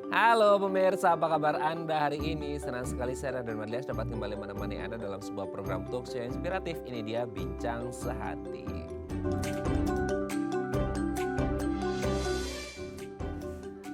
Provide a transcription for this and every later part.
Halo pemirsa, apa kabar Anda hari ini? Senang sekali saya dan Madlias dapat kembali menemani Anda dalam sebuah program talkshow yang inspiratif. Ini dia Bincang Sehati.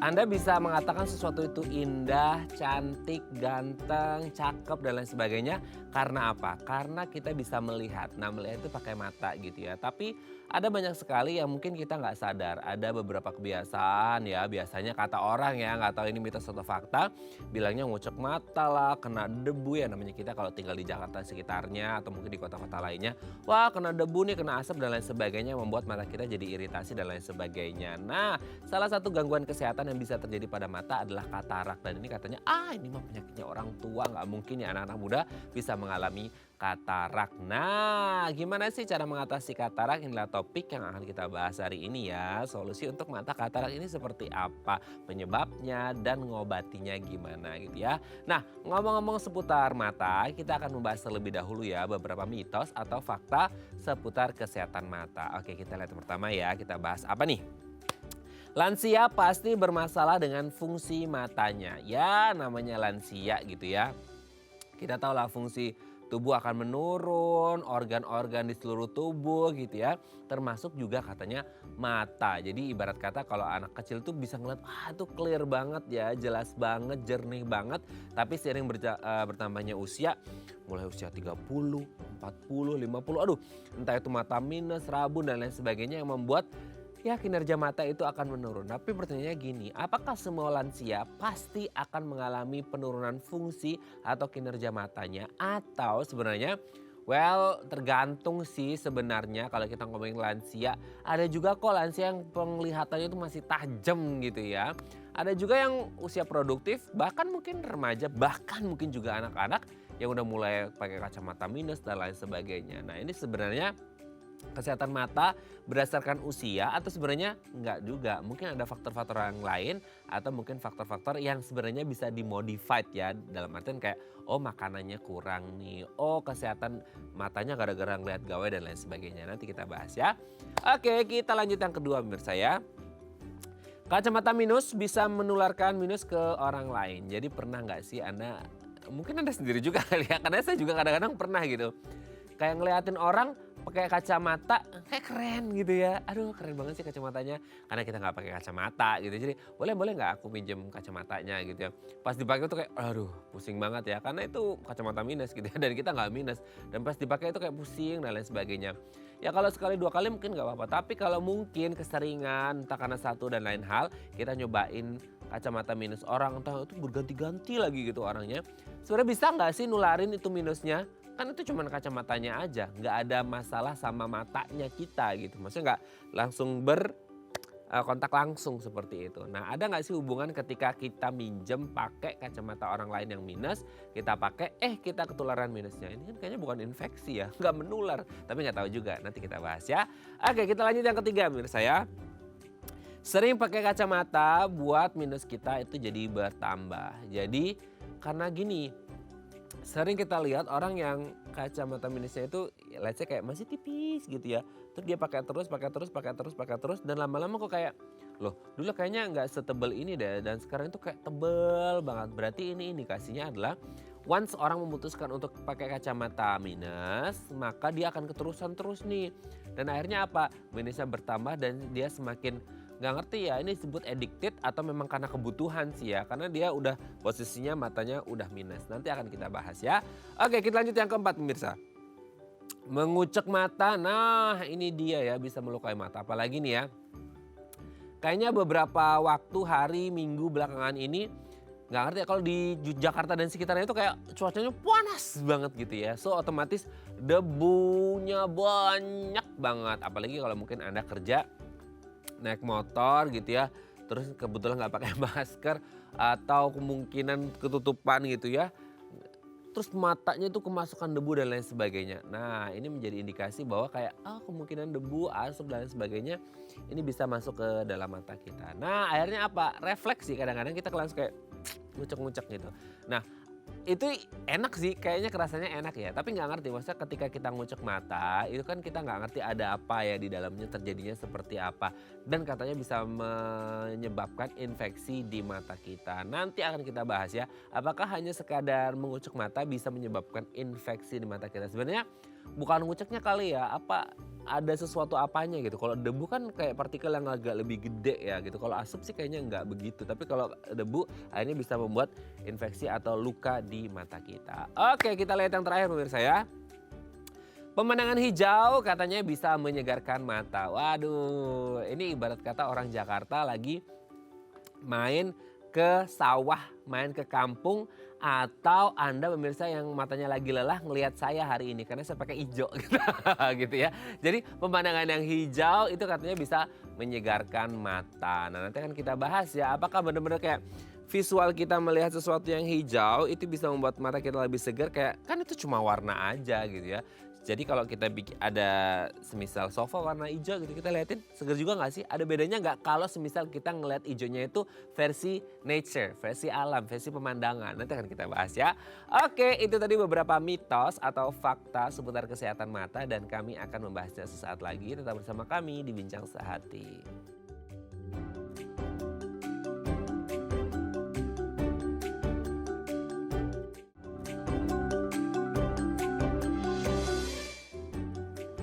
Anda bisa mengatakan sesuatu itu indah, cantik, ganteng, cakep, dan lain sebagainya. Karena apa? Karena kita bisa melihat. Nah, melihat itu pakai mata gitu ya. Tapi ada banyak sekali yang mungkin kita nggak sadar. Ada beberapa kebiasaan ya, biasanya kata orang ya, nggak tahu ini mitos atau fakta. Bilangnya ngucek mata lah, kena debu ya. Namanya kita kalau tinggal di Jakarta sekitarnya atau mungkin di kota-kota lainnya. Wah, kena debu nih, kena asap dan lain sebagainya. Membuat mata kita jadi iritasi dan lain sebagainya. Nah, salah satu gangguan kesehatan yang bisa terjadi pada mata adalah katarak, dan ini katanya ini mah penyakitnya orang tua, nggak mungkin ya anak-anak muda bisa mengalami katarak. Nah, gimana sih cara mengatasi katarak? Inilah topik yang akan kita bahas hari ini ya. Solusi untuk mata katarak ini seperti apa, penyebabnya dan ngobatinya gimana gitu ya. Nah, ngomong-ngomong seputar mata, kita akan membahas terlebih dahulu ya beberapa mitos atau fakta seputar kesehatan mata. Oke, kita lihat yang pertama ya, kita bahas apa nih? Lansia pasti bermasalah dengan fungsi matanya. Ya, namanya lansia gitu ya. Kita tahu lah fungsi tubuh akan menurun, organ-organ di seluruh tubuh gitu ya. Termasuk juga katanya mata. Jadi ibarat kata kalau anak kecil tuh bisa ngeliat, itu clear banget ya, jelas banget, jernih banget. Tapi seiring bertambahnya usia, mulai usia 30, 40, 50, aduh entah itu mata minus, rabun dan lain sebagainya yang membuat ya kinerja mata itu akan menurun. Tapi pertanyaannya gini, apakah semua lansia pasti akan mengalami penurunan fungsi atau kinerja matanya? Atau sebenarnya, well tergantung sih sebenarnya kalau kita ngomongin lansia. Ada juga kok lansia yang penglihatannya itu masih tajam gitu ya. Ada juga yang usia produktif, bahkan mungkin remaja, bahkan mungkin juga anak-anak yang udah mulai pakai kacamata minus dan lain sebagainya. Nah ini sebenarnya kesehatan mata berdasarkan usia atau sebenarnya enggak juga. Mungkin ada faktor-faktor yang lain atau mungkin faktor-faktor yang sebenarnya bisa dimodified ya. Dalam artian kayak makanannya kurang nih. Kesehatan matanya gara-gara ngeliat gawe dan lain sebagainya. Nanti kita bahas ya. Oke, kita lanjut yang kedua pemirsa ya. Kacamata minus bisa menularkan minus ke orang lain. Jadi pernah nggak sih Anda, mungkin Anda sendiri juga kali ya. Karena saya juga kadang-kadang pernah gitu. Kayak ngeliatin orang pakai kacamata kayak keren gitu ya. Aduh keren banget sih kacamatanya. Karena kita nggak pakai kacamata gitu. Jadi boleh nggak aku pinjem kacamatanya gitu ya. Pas dipakai tuh kayak aduh pusing banget ya. Karena itu kacamata minus gitu ya. Dan kita nggak minus. Dan pas dipakai itu kayak pusing dan lain sebagainya. Ya kalau sekali dua kali mungkin nggak apa-apa. Tapi kalau mungkin keseringan entah karena satu dan lain hal. Kita nyobain kacamata minus orang. Entah itu berganti-ganti lagi gitu orangnya. Sebenarnya bisa nggak sih nularin itu minusnya? Kan itu cuma kacamatanya aja, nggak ada masalah sama matanya kita gitu. Maksudnya nggak langsung kontak langsung seperti itu. Nah ada nggak sih hubungan ketika kita minjem pakai kacamata orang lain yang minus, kita pakai kita ketularan minusnya. Ini kan kayaknya bukan infeksi ya, nggak menular. Tapi nggak tahu juga, nanti kita bahas ya. Oke kita lanjut yang ketiga pemirsa ya. Sering pakai kacamata buat minus kita itu jadi bertambah. Jadi karena gini, sering kita lihat orang yang kacamata minusnya itu let's say kayak masih tipis gitu ya. Terus dia pakai terus dan lama-lama kok kayak loh dulu kayaknya nggak setebel ini deh dan sekarang itu kayak tebel banget. Berarti ini indikasinya adalah once orang memutuskan untuk pakai kacamata minus maka dia akan keterusan terus nih. Dan akhirnya apa? Minusnya bertambah dan dia semakin nggak ngerti ya ini disebut addicted atau memang karena kebutuhan sih ya. Karena dia udah posisinya matanya udah minus. Nanti akan kita bahas ya. Oke kita lanjut yang keempat pemirsa. Mengucek mata, nah ini dia ya bisa melukai mata. Apalagi nih ya. Kayaknya beberapa waktu hari minggu belakangan ini nggak ngerti ya kalau di Jakarta dan sekitarnya itu kayak cuacanya panas banget gitu ya. So otomatis debunya banyak banget. Apalagi kalau mungkin Anda kerja naik motor gitu ya, terus kebetulan nggak pakai masker atau kemungkinan ketutupan gitu ya, terus matanya itu kemasukan debu dan lain sebagainya. Nah ini menjadi indikasi bahwa kayak kemungkinan debu, asap dan lain sebagainya ini bisa masuk ke dalam mata kita. Nah akhirnya apa? Refleksi kadang-kadang kita langsung kayak ngucek-ngucek gitu. Nah Itu enak sih, kayaknya kerasanya enak ya. Tapi nggak ngerti, maksudnya ketika kita ngucek mata, itu kan kita nggak ngerti ada apa ya di dalamnya, terjadinya seperti apa. Dan katanya bisa menyebabkan infeksi di mata kita. Nanti akan kita bahas ya, apakah hanya sekadar mengucek mata bisa menyebabkan infeksi di mata kita. Sebenarnya bukan nguceknya kali ya, apa ada sesuatu apanya gitu. Kalau debu kan kayak partikel yang agak lebih gede ya gitu. Kalau asap sih kayaknya nggak begitu. Tapi kalau debu akhirnya bisa membuat infeksi atau luka di mata kita. Oke, kita lihat yang terakhir pemirsa ya. Pemandangan hijau katanya bisa menyegarkan mata. Waduh, ini ibarat kata orang Jakarta lagi main ke sawah, main ke kampung, atau Anda pemirsa yang matanya lagi lelah ngelihat saya hari ini karena saya pakai hijau gitu, gitu ya. Jadi pemandangan yang hijau itu katanya bisa menyegarkan mata. Nah, nanti akan kita bahas ya, apakah benar-benar kayak visual kita melihat sesuatu yang hijau itu bisa membuat mata kita lebih segar, kayak kan itu cuma warna aja gitu ya. Jadi kalau kita bikin ada semisal sofa warna hijau gitu, kita liatin seger juga nggak sih? Ada bedanya nggak kalau semisal kita ngeliat hijaunya itu versi nature, versi alam, versi pemandangan. Nanti akan kita bahas ya. Oke, itu tadi beberapa mitos atau fakta seputar kesehatan mata dan kami akan membahasnya sesaat lagi. Tetap bersama kami di Bincang Sehati.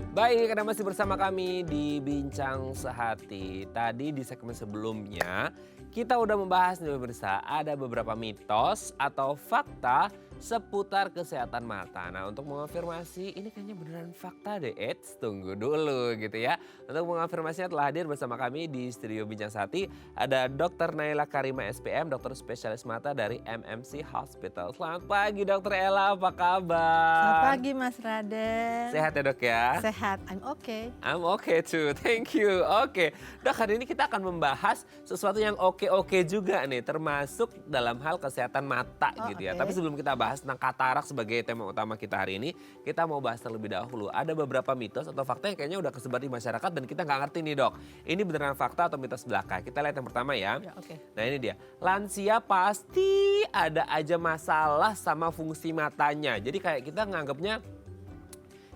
Baik, Anda masih bersama kami di Bincang Sehati. Tadi di segmen sebelumnya kita udah membahas nih pemirsa, ada beberapa mitos atau fakta seputar kesehatan mata. Nah, untuk mengonfirmasi ini kayaknya beneran fakta deh. Eits, tunggu dulu gitu ya. Untuk mengonfirmasinya telah hadir bersama kami di studio Bincang Sehati ada Dr. Naila Karima SPM, dokter spesialis mata dari MMC Hospital. Selamat pagi Dr. Ella, apa kabar? Selamat pagi Mas Raden. Sehat ya Dok ya? Sehat, I'm okay. I'm okay too, thank you. Oke, Dok, hari ini kita akan membahas sesuatu yang oke-oke juga nih, termasuk dalam hal kesehatan mata gitu ya. Oke. Tapi sebelum kita bahas tentang katarak sebagai tema utama kita hari ini, kita mau bahas terlebih dahulu. Ada beberapa mitos atau fakta yang kayaknya udah kesebar di masyarakat dan kita nggak ngerti nih Dok. Ini beneran fakta atau mitos belaka? Kita lihat yang pertama ya. Ya, oke. Nah ini dia, lansia pasti ada aja masalah sama fungsi matanya. Jadi kayak kita nganggapnya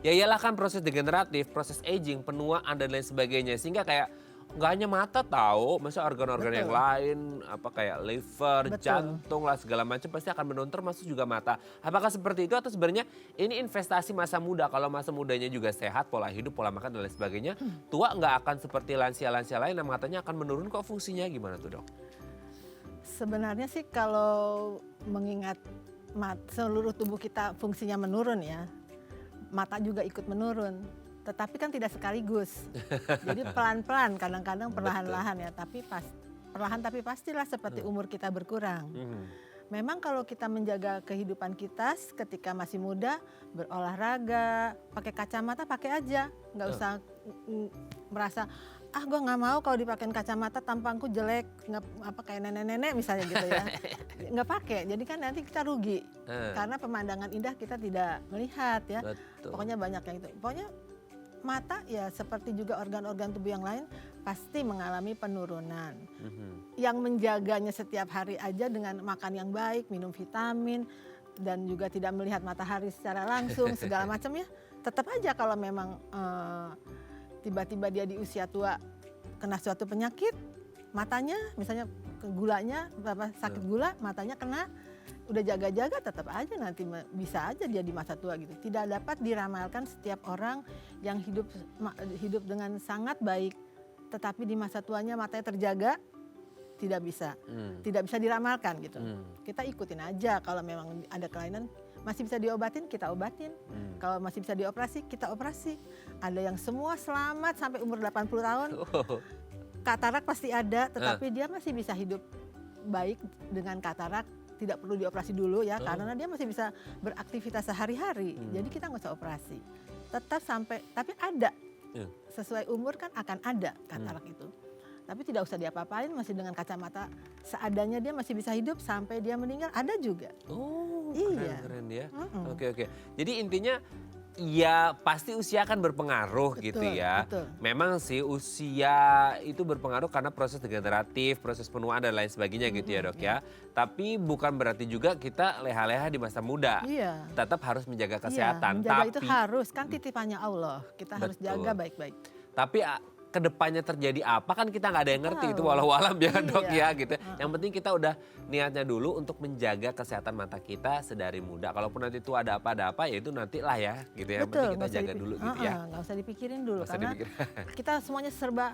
ya iyalah kan proses degeneratif, proses aging, penuaan dan lain sebagainya. Sehingga kayak nggak hanya mata tahu, masa organ-organ yang Betul. lain apa kayak liver, Betul. jantung lah segala macam pasti akan menurun, termasuk juga mata. Apakah seperti itu atau sebenarnya ini investasi masa muda? Kalau masa mudanya juga sehat, pola hidup, pola makan dan lain sebagainya, tua nggak akan seperti lansia-lansia lain yang matanya akan menurun, kok fungsinya gimana tuh Dok? Sebenarnya sih kalau mengingat seluruh tubuh kita fungsinya menurun ya, mata juga ikut menurun. Tetapi kan tidak sekaligus. Jadi pelan-pelan, kadang-kadang perlahan-lahan ya. Tapi perlahan tapi pastilah seperti umur kita berkurang. Memang kalau kita menjaga kehidupan kita ketika masih muda, berolahraga, pakai kacamata pakai aja, nggak usah merasa gue nggak mau kalau dipakein kacamata tampangku jelek, nggak apa kayak nenek-nenek misalnya gitu ya, nggak pakai. Jadi kan nanti kita rugi karena pemandangan indah kita tidak melihat ya. Betul. Pokoknya banyak yang itu. Pokoknya mata ya seperti juga organ-organ tubuh yang lain pasti mengalami penurunan. Yang menjaganya setiap hari aja dengan makan yang baik, minum vitamin, dan juga tidak melihat matahari secara langsung, segala macam ya. Tetap aja kalau memang tiba-tiba dia di usia tua kena suatu penyakit, matanya misalnya gulanya, sakit gula, matanya kena, udah jaga-jaga tetap aja nanti bisa aja dia di masa tua gitu. Tidak dapat diramalkan setiap orang yang hidup dengan sangat baik, tetapi di masa tuanya matanya terjaga, tidak bisa diramalkan gitu. Kita ikutin aja, kalau memang ada kelainan masih bisa diobatin, kita obatin. Kalau masih bisa dioperasi, kita operasi. Ada yang semua selamat sampai umur 80 tahun. Katarak pasti ada, tetapi dia masih bisa hidup baik dengan katarak. Tidak perlu dioperasi dulu ya, karena dia masih bisa beraktivitas sehari-hari. Jadi kita nggak usah operasi. Tetap sampai, tapi ada. Sesuai umur kan akan ada katarak itu. Tapi tidak usah diapa-apain, masih dengan kacamata seadanya dia masih bisa hidup sampai dia meninggal, ada juga. Oh, Iya. keren ya. Oke. Jadi intinya Ya pasti usia kan berpengaruh gitu Betul, ya. betul. Memang sih usia itu berpengaruh karena proses degeneratif, proses penuaan dan lain sebagainya gitu ya dok ya. Tapi bukan berarti juga kita leha-leha di masa muda. Iya. Tetap harus menjaga Iya, kesehatan. menjaga itu Tapi harus, kan titipannya Allah. Kita harus betul. jaga baik-baik. Tapi kedepannya terjadi apa kan kita nggak ada yang ngerti, itu Tahu. walau alam ya dok ya Iya. gitu. Yang penting kita udah niatnya dulu untuk menjaga kesehatan mata kita sedari muda. Kalaupun nanti itu ada apa ya itu nantilah ya gitu ya. Yang penting kita nggak usah jaga dulu gitu ya. nggak usah dipikirin dulu Nggak usah karena dipikir. kita semuanya serba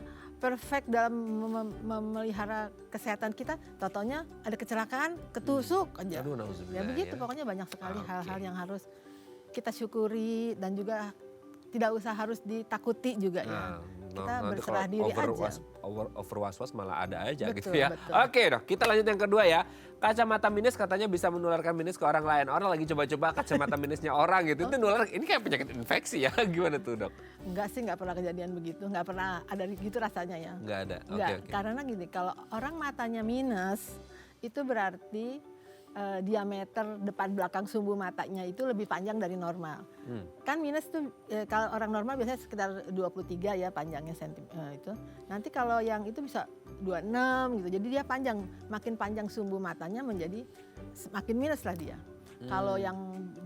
perfect dalam memelihara kesehatan kita. Totonya ada kecelakaan, ketusuk aja. Aduh, Ya nauzubillah begitu, ya. pokoknya banyak sekali Oke. hal-hal yang harus kita syukuri dan juga tidak usah harus ditakuti juga ya. Kita Nanti berserah kalau diri aja. over was-was malah ada aja gitu Betul, ya. betul. Oke dok, kita lanjut yang kedua ya. Kacamata minus katanya bisa menularkan minus ke orang lain. Orang lagi coba-coba kacamata minusnya orang gitu. Itu nular, ini kayak penyakit infeksi ya. Gimana tuh dok? Enggak sih, enggak pernah kejadian begitu, enggak pernah ada gitu rasanya ya. Nggak ada, Enggak, oke. karena gini, kalau orang matanya minus itu berarti diameter depan belakang sumbu matanya itu lebih panjang dari normal. Kan minus tuh kalau orang normal biasanya sekitar 23 ya panjangnya itu. Nanti kalau yang itu bisa 26 gitu. Jadi dia panjang, makin panjang sumbu matanya menjadi makin minus lah dia. Kalau yang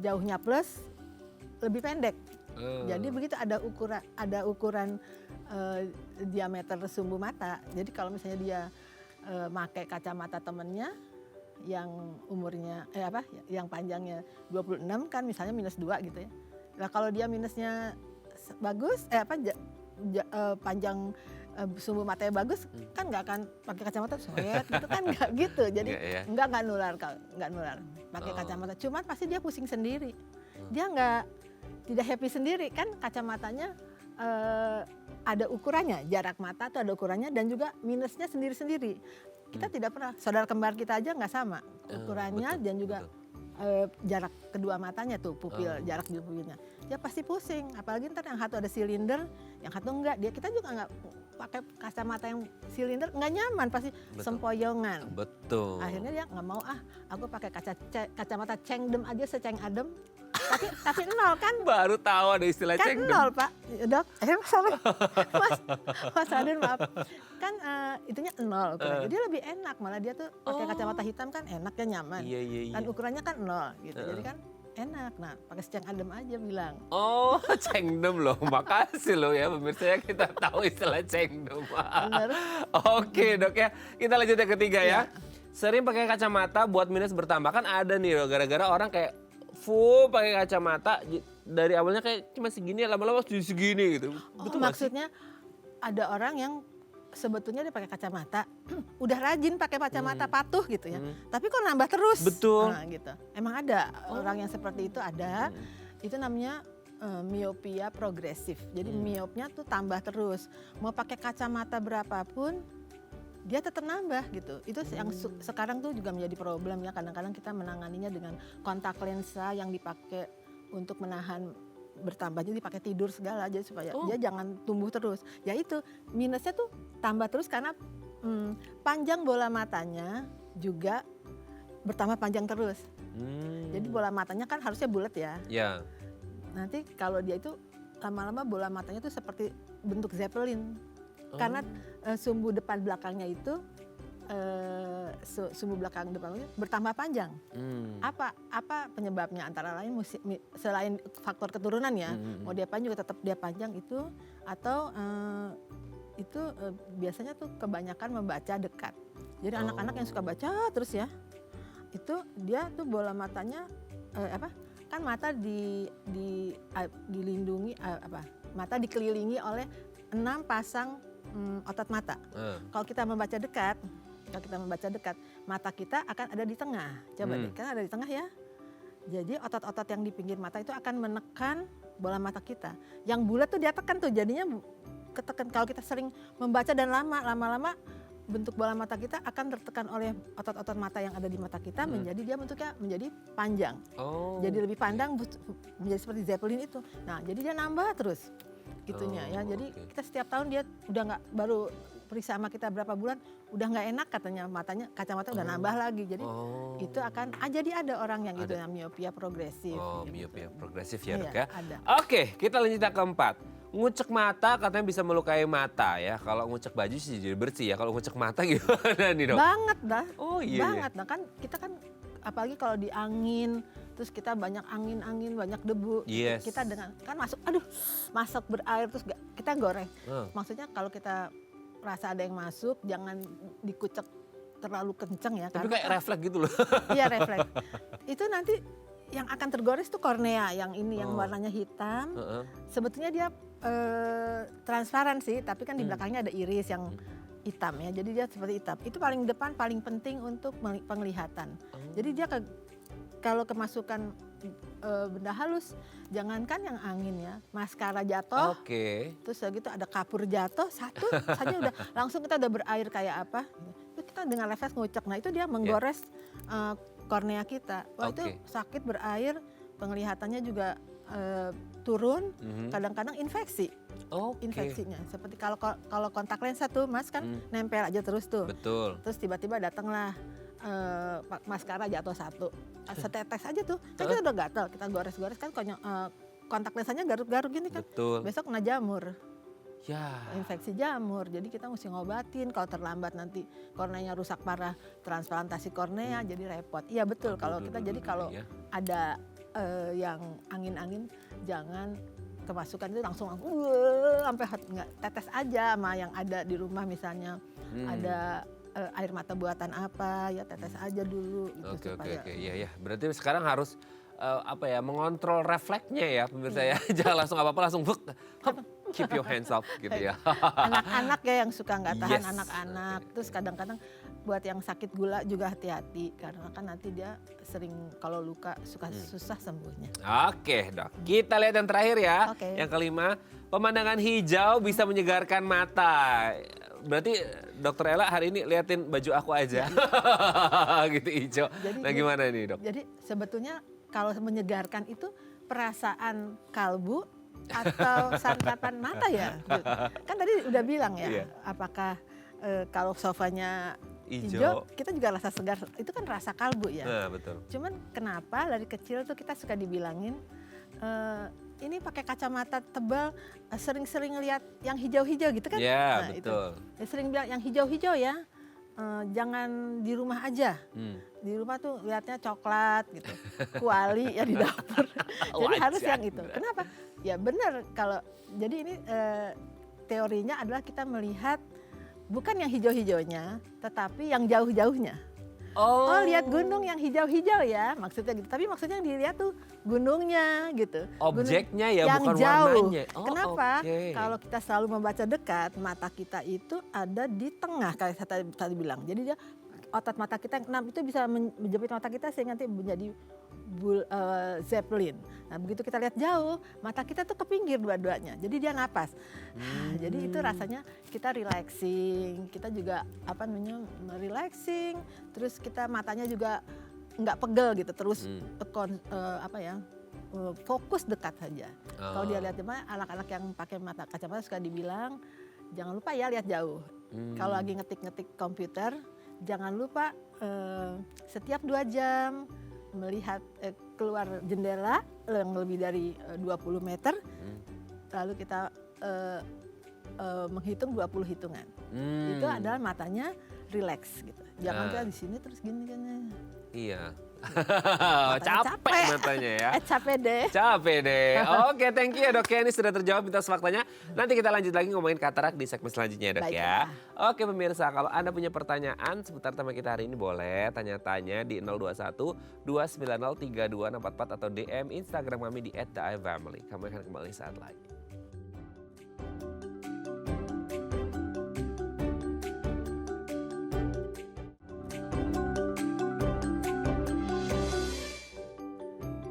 jauhnya plus lebih pendek. Jadi begitu ada ukuran diameter sumbu mata. Jadi kalau misalnya dia pakai kacamata temennya yang umurnya yang panjangnya 26 kan misalnya minus 2 gitu ya. Nah kalau dia minusnya bagus panjang sumbu matanya bagus kan nggak akan pakai kacamata soet gitu kan nggak gitu. Jadi nggak nular pakai kacamata. Cuman pasti dia pusing sendiri. Dia tidak happy sendiri kan kacamatanya ada ukurannya, jarak mata tuh ada ukurannya dan juga minusnya sendiri-sendiri. Kita tidak pernah, saudara kembar kita aja nggak sama ukurannya dan juga jarak kedua matanya tuh jarak di pupilnya. Dia pasti pusing, apalagi ntar yang satu ada silinder, yang satu enggak. Kita juga nggak pakai kacamata yang silinder, nggak nyaman, pasti sempoyongan. Betul. Akhirnya dia nggak mau, aku pakai kacamata cengdem aja seceng adem. Tapi nol kan? Baru tahu ada istilah Kan cengdem. nol Pak, dok. Sorry, Mas Raden maaf. Kan itunya nol ukurannya. Dia lebih enak, malah dia tuh pakai kacamata hitam kan enak ya, nyaman. Iya. Dan ukurannya kan nol gitu, jadi kan enak. Nah pakai seceng adem aja bilang. Oh, cengdem loh. Makasih loh ya pemirsa ya, kita tahu istilah cengdem. Bener. Oke dok ya, kita lanjut yang ketiga ya. Iya. Sering pakai kacamata buat minus bertambah, kan ada nih loh, gara-gara orang kayak full pakai kacamata dari awalnya kayak cuma segini, lama-lama jadi segini gitu. Betul nggak sih? Maksudnya ada orang yang sebetulnya dia pakai kacamata, udah rajin pakai kacamata patuh gitu ya. Tapi kok nambah terus? Betul. Nah gitu. Emang ada orang yang seperti itu ada. Itu namanya miopia progresif. Jadi miopnya tuh tambah terus. Mau pakai kacamata berapapun dia tetap nambah gitu. Itu yang sekarang tuh juga menjadi problem ya. Kadang-kadang kita menanganinya dengan kontak lensa yang dipakai untuk menahan bertambah, jadi dipakai tidur segala aja supaya dia jangan tumbuh terus. Ya itu minusnya tuh tambah terus karena panjang bola matanya juga bertambah panjang terus. Jadi bola matanya kan harusnya bulat ya. Ya. Nanti kalau dia itu lama-lama bola matanya tuh seperti bentuk zeppelin. Karena sumbu depan belakangnya itu sumbu belakang depannya bertambah panjang. Apa penyebabnya? Antara lain selain faktor keturunan ya, mau dia panjang juga tetap dia panjang itu, atau itu biasanya tuh kebanyakan membaca dekat. Jadi anak-anak yang suka baca terus ya, itu dia tuh bola matanya kan mata dilindungi mata dikelilingi oleh 6 pasang otot mata. Kalau kita membaca dekat, mata kita akan ada di tengah. Coba deh, kan ada di tengah ya. Jadi otot-otot yang di pinggir mata itu akan menekan bola mata kita. Yang bulat tuh dia tekan tuh, jadinya ketekan. Kalau kita sering membaca dan lama-lama bentuk bola mata kita akan tertekan oleh otot-otot mata yang ada di mata kita, menjadi dia bentuknya menjadi panjang. Jadi lebih pandang, menjadi seperti zeppelin itu. Nah, jadi dia nambah terus gitunya ya. Jadi kita setiap tahun dia udah nggak, baru periksa sama kita berapa bulan udah nggak enak katanya matanya, kacamata udah nambah lagi. Jadi itu akan jadi ada orang yang itu yang miopia progresif. Oh, gitu. miopia progresif ya, Dok Iya, ya. ada. Oke, kita lanjut yang keempat. Ngucek mata katanya bisa melukai mata ya. Kalau ngucek baju sih jadi bersih ya. Kalau ngucek mata gimana nih, Dok? Banget dah. Oh iya. Banget. Nah kan kita kan apalagi kalau di angin, terus kita banyak angin-angin, banyak debu. Yes. Kita dengan kan masuk berair terus kita goreng. Maksudnya kalau kita rasa ada yang masuk, jangan dikucek terlalu kenceng ya. Tapi karena kayak refleks gitu loh. Iya refleks. Itu nanti yang akan tergores tuh kornea yang ini yang warnanya hitam. Sebetulnya dia transparan sih, tapi kan di belakangnya ada iris yang hitam ya. Jadi dia seperti hitam. Itu paling depan paling penting untuk penglihatan. Jadi dia kalau kemasukan benda halus, jangankan yang angin ya, maskara jatuh, terus gitu ada kapur jatuh, satu saja udah langsung kita udah berair kayak apa. Itu kita dengan refleks ngucek. Nah itu dia menggores kornea kita. Wah itu sakit berair, penglihatannya juga turun, kadang-kadang infeksi. Infeksinya seperti kalau kontak lensa tuh Mas kan nempel aja terus tuh. Betul. Terus tiba-tiba datanglah maskara jatuh satu, setetes aja tuh, kan kita udah gatel, kita gores-gores kan kontak lensanya garuk-garuk gini kan. Betul. Besok kena jamur. Ya. Infeksi jamur, jadi kita mesti ngobatin. Kalau terlambat nanti korneanya rusak parah, transplantasi kornea jadi repot. Iya betul, kalau kita jadi kalau ada yang angin-angin jangan kemasukan itu langsung sampai nggak tetes aja sama yang ada di rumah misalnya ada air mata buatan apa ya tetes aja dulu gitu Oke. Iya. Berarti sekarang harus mengontrol refleksnya ya pemirsa ya. Jangan langsung apa-apa langsung keep your hands up gitu ya. Anak-anak ya yang suka nggak tahan anak-anak. Terus kadang-kadang buat yang sakit gula juga hati-hati karena kan nanti dia sering kalau luka susah sembuhnya. Oke, Dok. Kita lihat yang terakhir ya. Yang kelima, pemandangan hijau bisa menyegarkan mata. Berarti Dokter Ella hari ini liatin baju aku aja. Gitu hijau. Nah gimana nih, Dok? Jadi sebetulnya kalau menyegarkan itu perasaan kalbu atau santapan mata ya. Kan tadi udah bilang ya, apakah kalau sofanya hijau, kita juga rasa segar. Itu kan rasa kalbu ya. Nah, betul. Cuman kenapa dari kecil tuh kita suka dibilangin, ini pakai kacamata tebal, sering-sering lihat yang hijau-hijau gitu kan? Iya, betul. Itu. Sering bilang yang hijau-hijau ya, jangan di rumah aja. Di rumah tuh lihatnya coklat gitu, kuali ya di dapur. Jadi harus yang itu. Kenapa? Ya benar kalau jadi ini teorinya adalah kita melihat bukan yang hijau-hijaunya, tetapi yang jauh-jauhnya. Oh lihat gunung yang hijau-hijau ya maksudnya gitu. Tapi maksudnya yang dilihat tuh gunungnya gitu. Objeknya ya yang bukan jauh. warnanya. Kenapa? Kalau kita selalu membaca dekat, mata kita itu ada di tengah kayak saya tadi bilang. Jadi dia otot mata kita yang 6 itu bisa menjepit mata kita sehingga nanti menjadi zeppelin. Nah begitu kita lihat jauh, mata kita tuh ke pinggir dua-duanya. Jadi dia napas. Jadi itu rasanya kita relaxing. Kita juga relaxing. Terus kita matanya juga nggak pegel gitu. Terus fokus dekat saja. Kalau dia lihat anak-anak yang pakai kacamata suka dibilang jangan lupa ya lihat jauh. Kalau lagi ngetik-ngetik komputer, jangan lupa setiap 2 jam melihat keluar jendela yang lebih dari 20 meter, lalu kita menghitung 20 hitungan. Itu adalah matanya relax gitu. Jangan kita di sini terus gini. Iya. Capek matanya ya. Capek deh. Capek deh. Oke, thank you ya Dok ya. Ini sudah terjawab mitos faktanya. Nanti kita lanjut lagi ngomongin katarak di segmen selanjutnya ya Dok ya. Oke pemirsa, kalau Anda punya pertanyaan seputar tema kita hari ini boleh tanya-tanya di 021 290 32644 atau DM Instagram kami di @theifamily. Kami akan kembali saat lagi.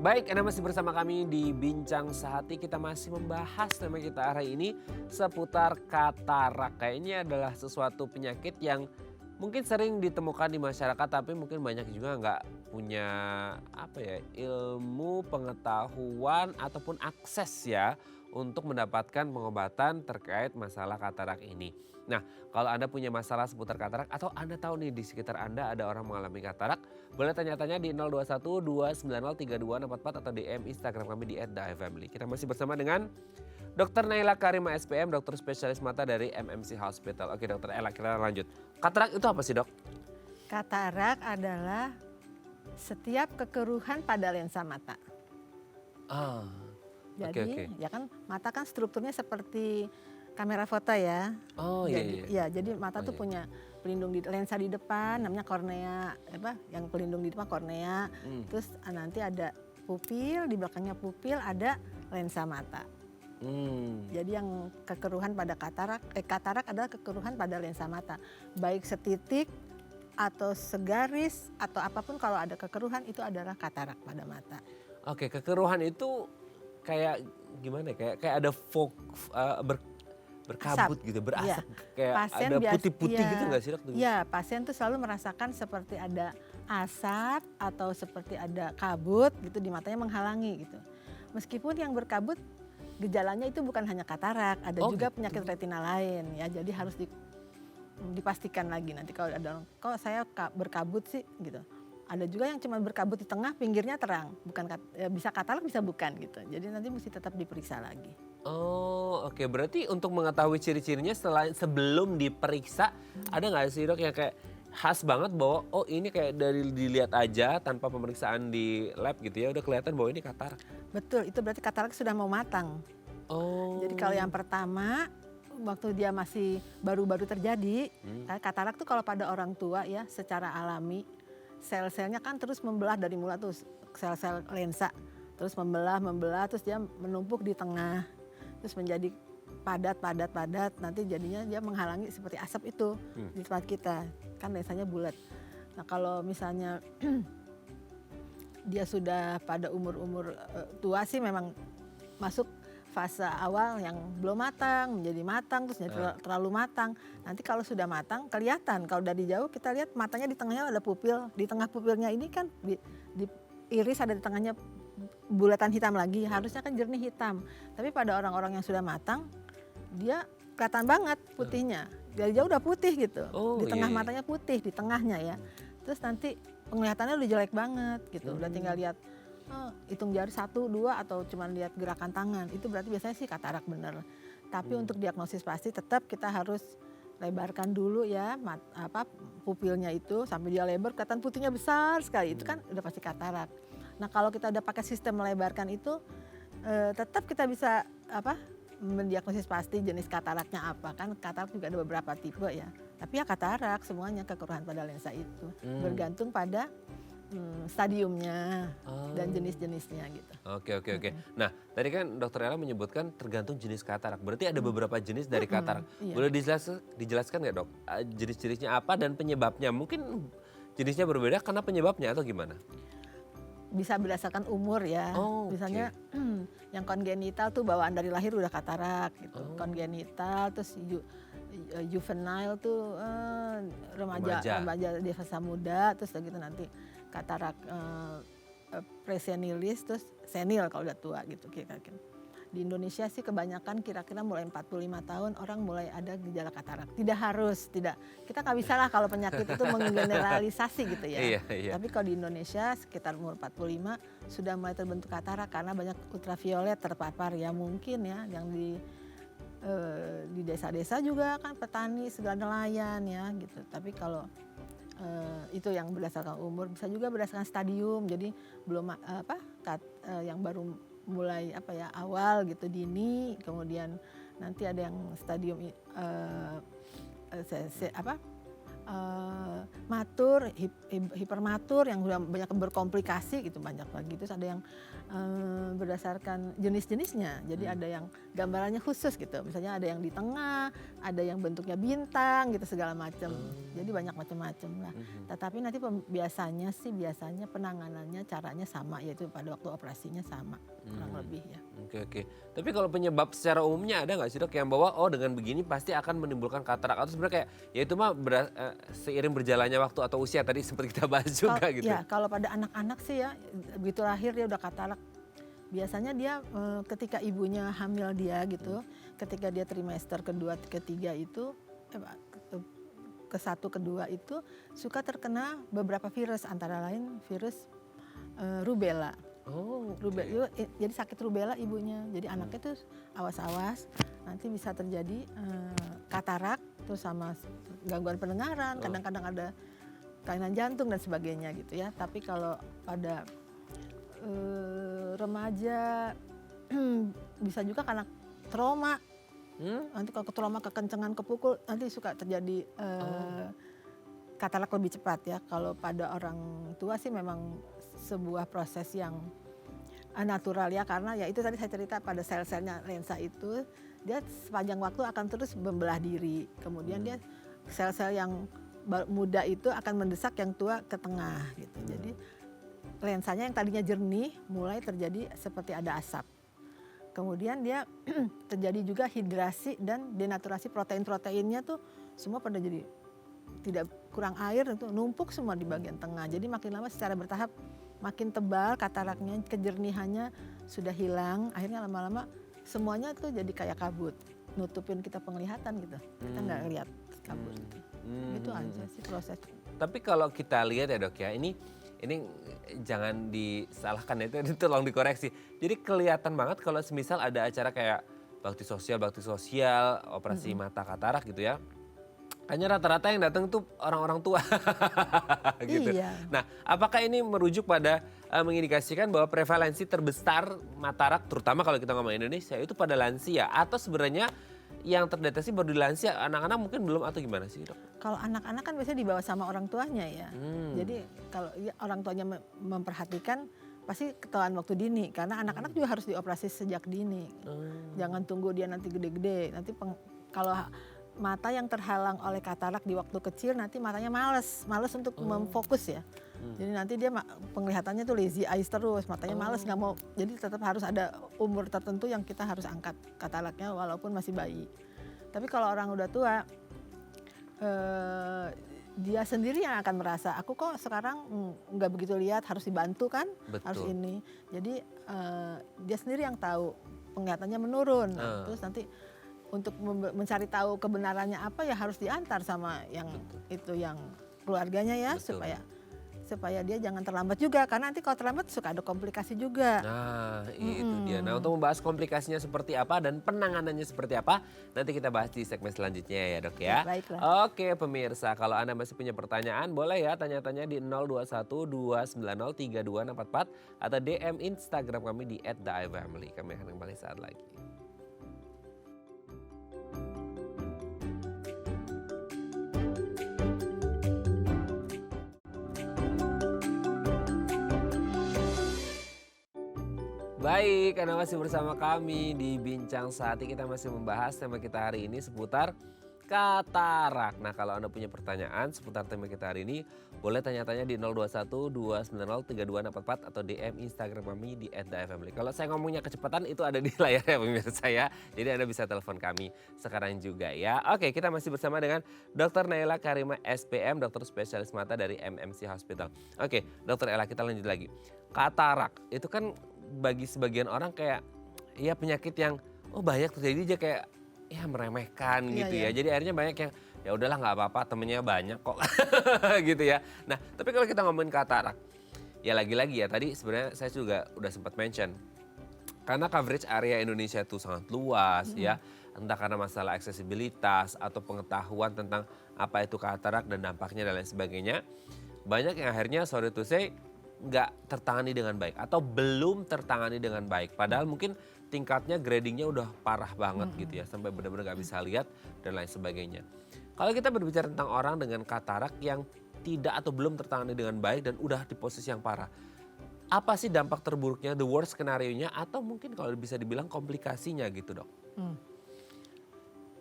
Baik, Anda masih bersama kami di Bincang Sehati. Kita masih membahas tema kita hari ini seputar katarak. Kayaknya adalah sesuatu penyakit yang mungkin sering ditemukan di masyarakat, tapi mungkin banyak juga nggak punya ilmu, pengetahuan ataupun akses ya untuk mendapatkan pengobatan terkait masalah katarak ini. Nah, kalau Anda punya masalah seputar katarak atau Anda tahu nih di sekitar Anda ada orang mengalami katarak, boleh tanya-tanya di 021 290 3244 atau DM Instagram kami di @daifamily. Kita masih bersama dengan Dr. Naila Karima SPM, dokter spesialis mata dari MMC Hospital. Oke Dokter Ella, kita lanjut. Katarak itu apa sih dok? Katarak adalah setiap kekeruhan pada lensa mata. Ah, Jadi oke. ya kan mata kan strukturnya seperti kamera foto ya. Oh iya Jadi iya. ya jadi mata Oh, tuh iya. punya pelindung di lensa di depan namanya kornea, apa yang pelindung di depan kornea. Hmm. Terus nanti ada pupil, di belakangnya pupil ada lensa mata. Hmm. Jadi yang kekeruhan pada katarak adalah kekeruhan pada lensa mata. Baik setitik atau segaris atau apapun kalau ada kekeruhan itu adalah katarak pada mata. Oke, kekeruhan itu kayak gimana ya? Kayak ada berkabut gitu, berasap kayak Pasien ada putih-putih gitu nggak sih dok? Iya, pasien tuh selalu merasakan seperti ada asap atau seperti ada kabut gitu di matanya menghalangi gitu. Meskipun yang berkabut gejalanya itu bukan hanya katarak, ada Oh, juga gitu. penyakit retina lain ya. Jadi harus dipastikan lagi nanti kalau ada orang, kok saya berkabut sih gitu. Ada juga yang cuma berkabut di tengah, pinggirnya terang, bukan bisa katarak bisa bukan gitu. Jadi nanti mesti tetap diperiksa lagi. Oh oke, berarti untuk mengetahui ciri-cirinya sebelum diperiksa ada nggak sih dok yang kayak khas banget bahwa oh ini kayak dari dilihat aja tanpa pemeriksaan di lab gitu ya udah kelihatan bahwa ini katarak. Betul, itu berarti katarak sudah mau matang. Oh. Jadi kalau yang pertama waktu dia masih baru-baru terjadi, katarak tuh kalau pada orang tua ya secara alami sel-selnya kan terus membelah dari mula tuh sel-sel lensa, terus membelah terus dia menumpuk di tengah, terus menjadi padat, nanti jadinya dia menghalangi seperti asap itu di tempat kita, kan lensanya bulat. Nah kalau misalnya dia sudah pada umur tua sih memang masuk fase awal yang belum matang, menjadi matang, terus jadi terlalu matang. Nanti kalau sudah matang kelihatan, kalau dari jauh kita lihat matanya di tengahnya ada pupil, di tengah pupilnya ini kan di iris ada di tengahnya bulatan hitam lagi, harusnya kan jernih hitam. Tapi pada orang-orang yang sudah matang, dia kelihatan banget putihnya. Dari jauh udah putih gitu, Oh, di tengah iya, iya. matanya putih, di tengahnya ya. Terus nanti penglihatannya udah jelek banget gitu, udah tinggal lihat hitung jari 1, 2 atau cuma lihat gerakan tangan, itu berarti biasanya sih katarak bener. Tapi untuk diagnosis pasti tetap kita harus lebarkan dulu ya pupilnya itu sampai dia lebar kelihatan putihnya besar sekali, itu kan udah pasti katarak. Nah kalau kita udah pakai sistem melebarkan itu tetap kita bisa mendiagnosis pasti jenis kataraknya apa, kan katarak juga ada beberapa tipe ya. Tapi ya katarak semuanya kekeruhan pada lensa itu bergantung pada stadiumnya dan jenis-jenisnya gitu. Oke. Nah tadi kan dokter Ella menyebutkan tergantung jenis katarak. Berarti ada beberapa jenis dari katarak. Iya. Boleh dijelaskan nggak dok? Jenis-jenisnya apa dan penyebabnya? Mungkin jenisnya berbeda karena penyebabnya atau gimana? Bisa berdasarkan umur ya. Oh, oke. Misalnya yang kongenital tuh bawaan dari lahir udah katarak gitu. Kongenital terus juvenile tuh remaja di fase muda, terus gitu nanti katarak presenilis, terus senil kalau udah tua gitu kira-kira. Di Indonesia sih kebanyakan kira-kira mulai 45 tahun orang mulai ada gejala katarak. Tidak harus, kita nggak bisa lah kalau penyakit itu menggeneralisasi gitu ya. Iya. Tapi kalau di Indonesia sekitar umur 45 sudah mulai terbentuk katarak karena banyak ultraviolet terpapar ya mungkin ya yang di desa-desa juga kan petani segala nelayan ya gitu. Tapi kalau itu yang berdasarkan umur, bisa juga berdasarkan stadium. Jadi belum yang baru mulai awal gitu dini, kemudian nanti ada yang stadium matur, hipermatur yang sudah banyak berkomplikasi gitu, banyak lagi. Terus ada yang berdasarkan jenis-jenisnya, jadi ada yang gambarannya khusus gitu, misalnya ada yang di tengah, ada yang bentuknya bintang gitu segala macam, jadi banyak macam-macam lah. Tetapi nanti biasanya penanganannya caranya sama, yaitu pada waktu operasinya sama kurang lebih ya. Oke. Tapi kalau penyebab secara umumnya ada nggak sih dok yang bahwa dengan begini pasti akan menimbulkan katarak atau sebenarnya kayak ya itu mah seiring berjalannya waktu atau usia tadi seperti kita bahas juga gitu. Ya kalau pada anak-anak sih ya begitu lahir dia udah katarak Biasanya dia ketika ibunya hamil dia gitu, ketika dia trimester kedua, ketiga itu, ke satu, kedua itu suka terkena beberapa virus, antara lain virus rubella. Oh, Rubella, jadi sakit rubella ibunya. Jadi anaknya tuh awas-awas, nanti bisa terjadi katarak, terus sama gangguan pendengaran, kadang-kadang ada kelainan jantung dan sebagainya gitu ya. Tapi kalau pada remaja bisa juga karena trauma. Nanti kalau trauma kekencengan kepukul nanti suka terjadi katarak lebih cepat ya. Kalau pada orang tua sih memang sebuah proses yang natural ya, karena ya itu tadi saya cerita pada sel-selnya lensa itu dia sepanjang waktu akan terus membelah diri. Kemudian dia sel-sel yang muda itu akan mendesak yang tua ke tengah gitu. Jadi lensanya yang tadinya jernih mulai terjadi seperti ada asap. Kemudian dia terjadi juga hidrasi dan denaturasi protein-proteinnya tuh semua pada jadi tidak, kurang air, itu numpuk semua di bagian tengah. Jadi makin lama secara bertahap makin tebal kataraknya, kejernihannya sudah hilang. Akhirnya lama-lama semuanya tuh jadi kayak kabut, nutupin kita penglihatan gitu. Kita nggak lihat kabut. Itu aja sih proses. Tapi kalau kita lihat ya dok ya, ini jangan disalahkan ya, itu tolong dikoreksi. Jadi kelihatan banget kalau semisal ada acara kayak bakti sosial, operasi mata katarak gitu ya. Hanya rata-rata yang datang tuh orang-orang tua gitu. Iya. Nah, apakah ini merujuk pada mengindikasikan bahwa prevalensi terbesar matarak, terutama kalau kita ngomong Indonesia, itu pada lansia, atau sebenarnya yang terdeteksi baru di lansia, anak-anak mungkin belum, atau gimana sih dok? Kalau anak-anak kan biasanya dibawa sama orang tuanya ya. Jadi kalau orang tuanya memperhatikan pasti ketahuan waktu dini, karena anak-anak juga harus dioperasi sejak dini. Jangan tunggu dia nanti gede-gede. Nanti kalau mata yang terhalang oleh katarak di waktu kecil nanti matanya males untuk memfokus ya. Jadi nanti dia penglihatannya tuh lazy eyes terus, matanya males, nggak mau. Jadi tetap harus ada umur tertentu yang kita harus angkat kataraknya walaupun masih bayi. Tapi kalau orang udah tua, dia sendiri yang akan merasa, aku kok sekarang nggak begitu lihat, harus dibantu kan. Betul. Harus ini. Jadi dia sendiri yang tahu penglihatannya menurun. Nah, terus nanti untuk mencari tahu kebenarannya apa ya harus diantar sama yang itu, yang keluarganya ya. Betul. supaya dia jangan terlambat juga, karena nanti kalau terlambat suka ada komplikasi juga. Nah, itu dia. Nah, untuk membahas komplikasinya seperti apa dan penanganannya seperti apa, nanti kita bahas di segmen selanjutnya ya dok ya. Baiklah. Oke pemirsa, kalau Anda masih punya pertanyaan boleh ya tanya-tanya di 021 290 3244 atau DM Instagram kami di @theifamily. Kami akan kembali saat lagi. Baik, Anda masih bersama kami di Bincang Sehati. Kita masih membahas tema kita hari ini seputar katarak. Nah, kalau Anda punya pertanyaan seputar tema kita hari ini, boleh tanya-tanya di 021 290 3244 atau DM Instagram kami di @theifamily. Kalau saya ngomongnya kecepatan itu ada di layar ya pemirsa ya. Jadi Anda bisa telepon kami sekarang juga ya. Oke, kita masih bersama dengan Dr. Naila Karima SPM, dokter spesialis mata dari MMC Hospital. Oke, Dr. Ella, kita lanjut lagi. Katarak itu kan bagi sebagian orang kayak ya penyakit yang banyak terjadi aja, kayak ya meremehkan gitu ya. Jadi akhirnya banyak yang ya udahlah nggak apa-apa, temennya banyak kok gitu ya. Nah, tapi kalau kita ngomongin katarak, ya lagi-lagi ya tadi sebenarnya saya juga udah sempat mention, karena coverage area Indonesia itu sangat luas ya, entah karena masalah aksesibilitas atau pengetahuan tentang apa itu katarak dan dampaknya dan lain sebagainya. Banyak yang akhirnya sorry to say nggak tertangani dengan baik atau belum tertangani dengan baik. Padahal mungkin tingkatnya gradingnya udah parah banget gitu ya, sampai benar-benar nggak bisa lihat dan lain sebagainya. Kalau kita berbicara tentang orang dengan katarak yang tidak atau belum tertangani dengan baik dan udah di posisi yang parah, apa sih dampak terburuknya, the worst skenario-nya, atau mungkin kalau bisa dibilang komplikasinya gitu dok?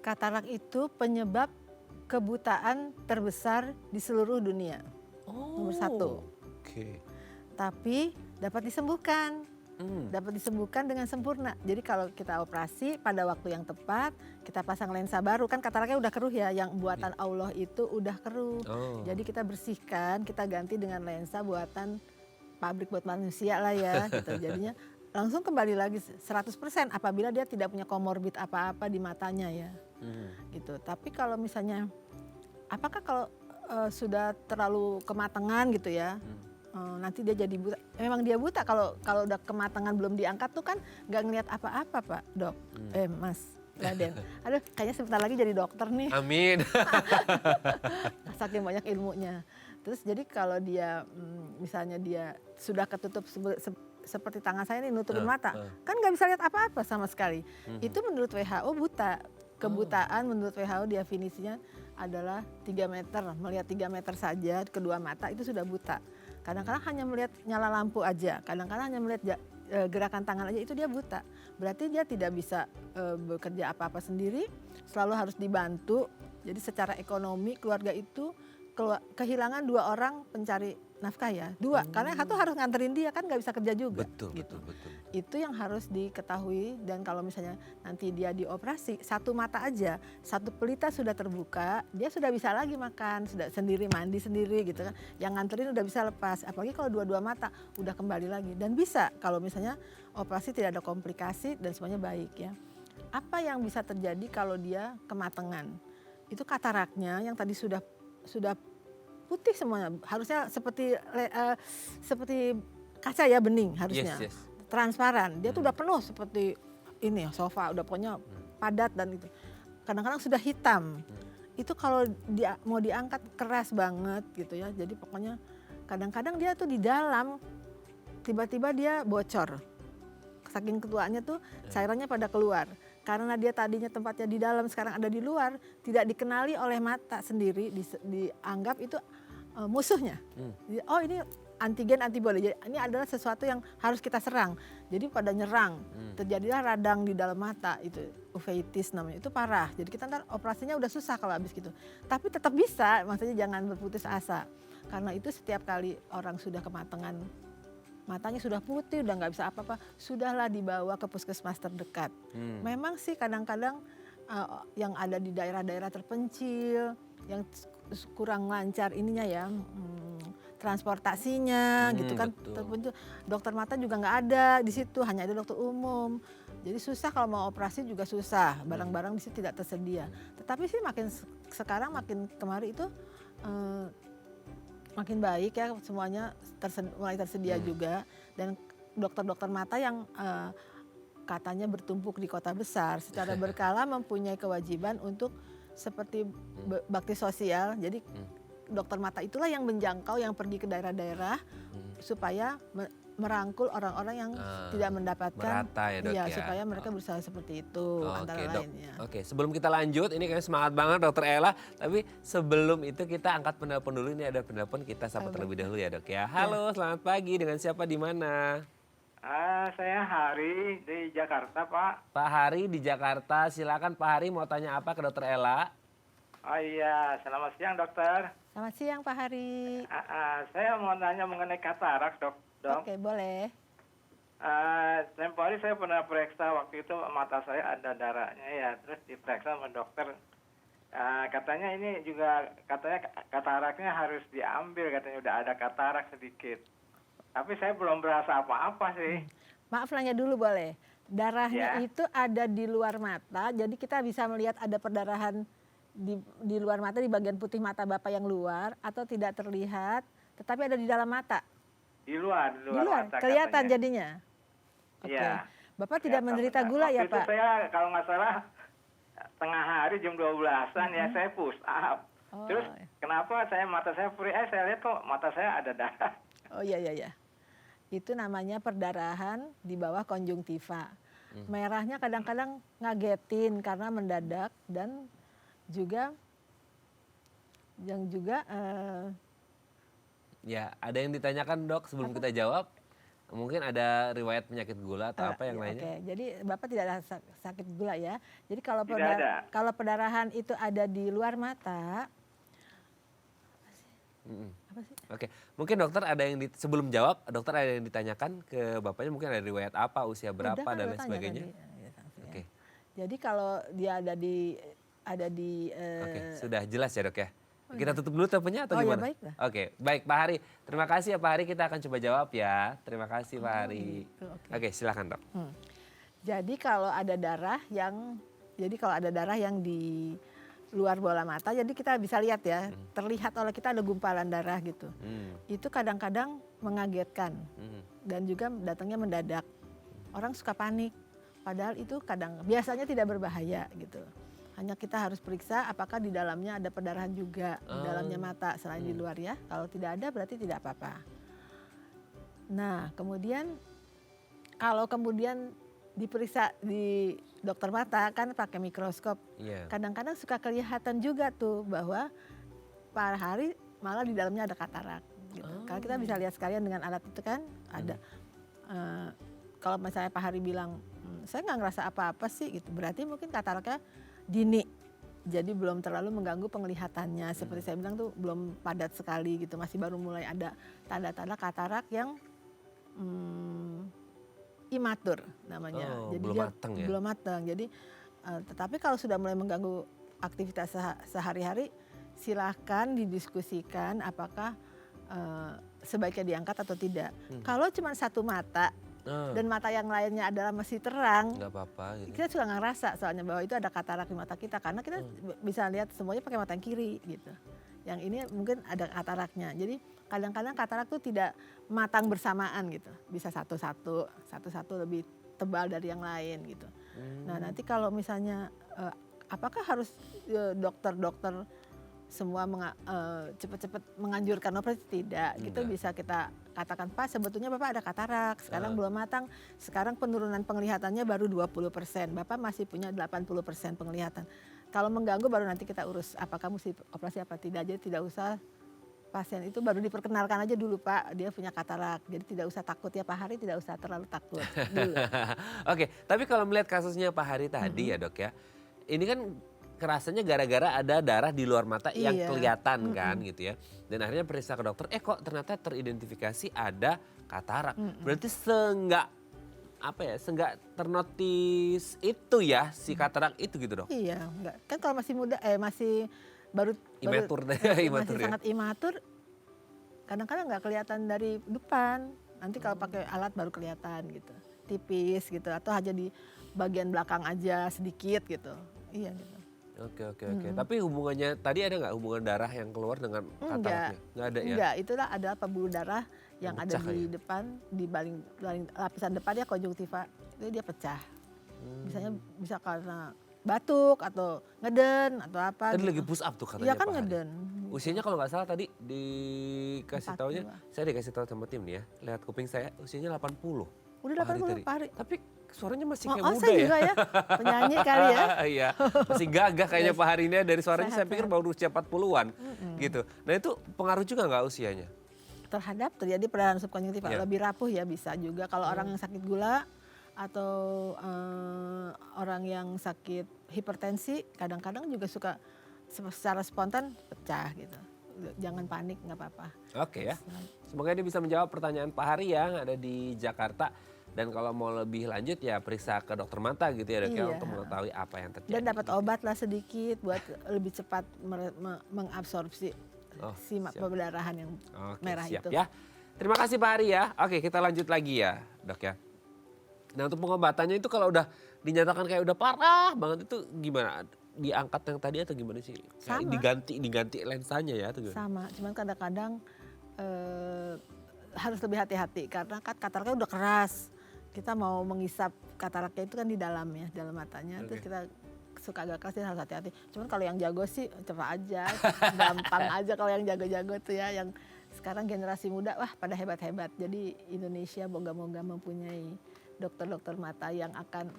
Katarak itu penyebab kebutaan terbesar di seluruh dunia. Nomor 1. Oke. Tapi dapat disembuhkan. Dapat disembuhkan dengan sempurna. Jadi kalau kita operasi pada waktu yang tepat, kita pasang lensa baru, kan kataraknya udah keruh ya, yang buatan Allah itu udah keruh. Jadi kita bersihkan, kita ganti dengan lensa buatan pabrik buat manusia lah ya gitu. Jadinya langsung kembali lagi 100% apabila dia tidak punya komorbid apa-apa di matanya ya. Gitu. Tapi kalau misalnya apakah kalau sudah terlalu kematangan gitu ya, nanti dia jadi buta. Memang dia buta kalau udah kematangan belum diangkat tuh kan nggak ngelihat apa-apa Pak Dok. Mas Raden. Aduh kayaknya sebentar lagi jadi dokter nih. Amin. Saking banyak ilmunya. Terus jadi kalau dia misalnya dia sudah ketutup seperti tangan saya nih nutupin mata, kan nggak bisa lihat apa-apa sama sekali. Itu menurut WHO buta. Kebutaan menurut WHO definisinya adalah 3 meter, melihat 3 meter saja kedua mata itu sudah buta. Kadang-kadang hanya melihat nyala lampu aja, kadang-kadang hanya melihat gerakan tangan aja itu dia buta. Berarti dia tidak bisa bekerja apa-apa sendiri, selalu harus dibantu. Jadi secara ekonomi keluarga itu kehilangan 2 orang pencari nafkah ya, 2 karena satu harus nganterin dia kan nggak bisa kerja juga. Betul, gitu. betul. Itu yang harus diketahui dan kalau misalnya nanti dia dioperasi satu mata aja, satu pelita sudah terbuka, dia sudah bisa lagi makan, sudah sendiri mandi sendiri gitu kan. Yang nganterin udah bisa lepas, apalagi kalau dua-dua mata udah kembali lagi dan bisa kalau misalnya operasi tidak ada komplikasi dan semuanya baik ya. Apa yang bisa terjadi kalau dia kematangan? Itu kataraknya yang tadi sudah putih semuanya, harusnya seperti kaca ya bening harusnya. Yes. Transparan, dia tuh udah penuh seperti ini sofa, udah pokoknya padat dan itu. Kadang-kadang sudah hitam. Itu kalau dia mau diangkat keras banget gitu ya. Jadi pokoknya kadang-kadang dia tuh di dalam tiba-tiba dia bocor. Saking ketuaannya tuh cairannya pada keluar. Karena dia tadinya tempatnya di dalam sekarang ada di luar, tidak dikenali oleh mata sendiri, dianggap itu musuhnya. Oh ini antigen antibodi. Jadi ini adalah sesuatu yang harus kita serang. Jadi pada nyerang, terjadilah radang di dalam mata itu uveitis namanya. Itu parah. Jadi kita ntar operasinya udah susah kalau habis gitu. Tapi tetap bisa, maksudnya jangan berputus asa. Karena itu setiap kali orang sudah kematangan matanya sudah putih, udah nggak bisa apa-apa, sudahlah dibawa ke puskesmas terdekat. Memang sih kadang-kadang yang ada di daerah-daerah terpencil, yang kurang lancar ininya ya, transportasinya gitu kan, terpencil. Dokter mata juga nggak ada di situ, hanya ada dokter umum. Jadi susah kalau mau operasi juga susah, barang-barang di situ tidak tersedia. Tetapi sih sekarang makin kemari itu makin baik ya semuanya mulai tersedia juga dan dokter-dokter mata yang katanya bertumpuk di kota besar secara berkala mempunyai kewajiban untuk seperti bakti sosial. Jadi dokter mata itulah yang menjangkau, yang pergi ke daerah-daerah supaya merangkul orang-orang yang tidak mendapatkan, merata ya dok ya, supaya mereka berusaha seperti itu antara lainnya. Oke, sebelum kita lanjut, ini kayaknya semangat banget dokter Ella. Tapi sebelum itu kita angkat penelpon dulu, ini ada penelpon kita sapa terlebih dahulu ya dok ya. Halo, selamat pagi, dengan siapa di mana? Saya Hari di Jakarta Pak. Pak Hari di Jakarta, silakan Pak Hari mau tanya apa ke dokter Ella? Oh iya, selamat siang dokter. Selamat siang Pak Hari. Saya mau tanya mengenai katarak dok. Oke, boleh. Tempoh hari saya pernah periksa, waktu itu mata saya ada darahnya ya, terus diperiksa sama dokter. Katanya ini juga, katanya kataraknya harus diambil, katanya udah ada katarak sedikit. Tapi saya belum berasa apa-apa sih. Maaf nanya dulu boleh. Darahnya itu ada di luar mata, jadi kita bisa melihat ada perdarahan di luar mata, di bagian putih mata Bapak yang luar, atau tidak terlihat, tetapi ada di dalam mata. Di luar mata kelihatan katanya. jadinya. Oke. Iya. Bapak tidak menderita gula ya Pak? Waktu itu saya kalau nggak salah tengah hari jam 12-an ya saya push up. Terus kenapa mata saya perih? Saya lihat kok mata saya ada darah. Oh iya. Itu namanya perdarahan di bawah konjungtiva. Merahnya kadang-kadang ngagetin karena mendadak dan juga Ya, ada yang ditanyakan dok sebelum kita jawab. Mungkin ada riwayat penyakit gula atau apa yang lainnya? Oke, jadi Bapak tidak ada sakit gula ya. Jadi kalau ada. kalau perdarahan itu ada di luar mata, apa sih? Oke, mungkin dokter ada yang sebelum jawab, dokter ada yang ditanyakan ke bapaknya, mungkin ada riwayat apa, usia berapa Udah kan dan udah lain tanya sebagainya. tadi. Ya. Oke. Jadi kalau dia ada di Oke, sudah jelas ya dok ya. Kita tutup dulu teleponnya atau Oh ya, gimana? baiklah. Oke, baik Pak Hari. Terima kasih ya Pak Hari, kita akan coba jawab ya. Terima kasih Pak Oh, Hari. gitu, oke. Oke, silakan Dok. Jadi kalau ada darah yang di luar bola mata, jadi kita bisa lihat ya, terlihat oleh kita ada gumpalan darah gitu. Itu kadang-kadang mengagetkan dan juga datangnya mendadak. Orang suka panik, padahal itu biasanya tidak berbahaya gitu. Hanya kita harus periksa apakah di dalamnya ada perdarahan juga di dalamnya mata selain di luar ya. Kalau tidak ada berarti tidak apa-apa. Nah, kalau kemudian diperiksa di dokter mata kan pakai mikroskop. Iya. Kadang-kadang suka kelihatan juga tuh bahwa Pak Hari malah di dalamnya ada katarak gitu. Kalau kita bisa lihat sekalian dengan alat itu kan ada. Kalau misalnya Pak Hari bilang, saya nggak ngerasa apa-apa sih gitu. Berarti mungkin kataraknya dini. Jadi belum terlalu mengganggu penglihatannya. Seperti saya bilang tuh belum padat sekali gitu. Masih baru mulai ada tanda-tanda katarak yang imatur namanya. Oh, Jadi belum dia matang ya? belum matang. Jadi tetapi kalau sudah mulai mengganggu aktivitas sehari-hari, silahkan didiskusikan apakah sebaiknya diangkat atau tidak. Kalau cuma satu mata dan mata yang lainnya adalah masih terang, Nggak apa-apa gitu. kita suka nggak ngerasa soalnya bahwa itu ada katarak di mata kita karena kita bisa lihat semuanya pakai mata yang kiri gitu. Yang ini mungkin ada kataraknya. Jadi kadang-kadang katarak itu tidak matang bersamaan gitu. Bisa satu-satu lebih tebal dari yang lain gitu. Nah nanti kalau misalnya apakah harus dokter-dokter semua cepat-cepat menganjurkan operasi? Tidak. Gitu bisa kita katakan, Pak sebetulnya Bapak ada katarak, sekarang belum matang, sekarang penurunan penglihatannya baru 20%, Bapak masih punya 80% penglihatan. Kalau mengganggu baru nanti kita urus apakah mesti operasi apa tidak. Jadi tidak usah pasien itu baru diperkenalkan aja dulu Pak, dia punya katarak. Jadi tidak usah takut ya Pak Hari, tidak usah terlalu takut dulu. Oke, tapi kalau melihat kasusnya Pak Hari tadi ya Dok ya, ini kan kerasanya gara-gara ada darah di luar mata yang Iya. kelihatan kan gitu ya. Dan akhirnya periksa ke dokter, kok ternyata teridentifikasi ada katarak. Berarti seenggak ternotis itu ya si katarak itu gitu Dok? Iya, enggak. Kan kalau masih muda, masih baru Imatur deh, imatur masih ya. sangat imatur, kadang-kadang nggak kelihatan dari depan. Nanti kalau pakai alat baru kelihatan gitu, tipis gitu, atau hanya di bagian belakang aja sedikit gitu. Iya gitu. Oke. Tapi hubungannya tadi ada nggak hubungan darah yang keluar dengan kataraknya? Nggak ada ya? Enggak, itulah adalah pembuluh darah yang ada pecah di ya? depan, di baling lapisan depan ya konjungtiva, itu dia pecah. Bisa karena batuk atau ngeden atau apa. Tadi gitu. lagi push up tuh katanya Iya kan Pak Hari. ngeden. Usianya kalau nggak salah tadi dikasih 42. taunya, saya dikasih tahu sama tim nih ya, lihat kuping saya usianya 80. Udah Pak Hari 80 tadi. Pak Hari. Tapi suaranya masih kayak Oh, muda saya ya. juga ya, penyanyi kali ya. Iya, masih gagah kayaknya Pak Hari ini ya. Dari suaranya saya Sehat, pikir sehat. baru usia 40-an gitu. Nah itu pengaruh juga nggak usianya? Terhadap terjadi perdarahan subkonjungtiva Iya. lebih rapuh ya bisa juga. Kalau orang yang sakit gula atau orang yang sakit hipertensi kadang-kadang juga suka secara spontan pecah gitu. Jangan panik, nggak apa-apa. Oke ya. Semoga dia bisa menjawab pertanyaan Pak Hari yang ada di Jakarta. Dan kalau mau lebih lanjut ya periksa ke dokter mata gitu ya Dok ya, Iya. untuk mengetahui apa yang terjadi. Dan dapat obat lah sedikit buat lebih cepat mengabsorpsi si siap. perdarahan yang Oke, merah siap itu. ya. Terima kasih Pak Hari ya. Oke, kita lanjut lagi ya, Dok ya. Nah, untuk pengobatannya itu kalau udah dinyatakan kayak udah parah banget itu gimana? Diangkat yang tadi atau gimana sih? Kayak Sama. diganti lensanya ya atau gimana? Sama, cuman kadang-kadang harus lebih hati-hati karena kan kataraknya udah keras. Kita mau mengisap kataraknya itu kan di dalam ya, dalam matanya. Terus kita suka agak keras, jadi harus hati-hati. Cuman kalau yang jago sih cepat aja, gampang aja kalau yang jago-jago tuh ya. Yang sekarang generasi muda, wah pada hebat-hebat. Jadi Indonesia moga-moga mempunyai dokter-dokter mata yang akan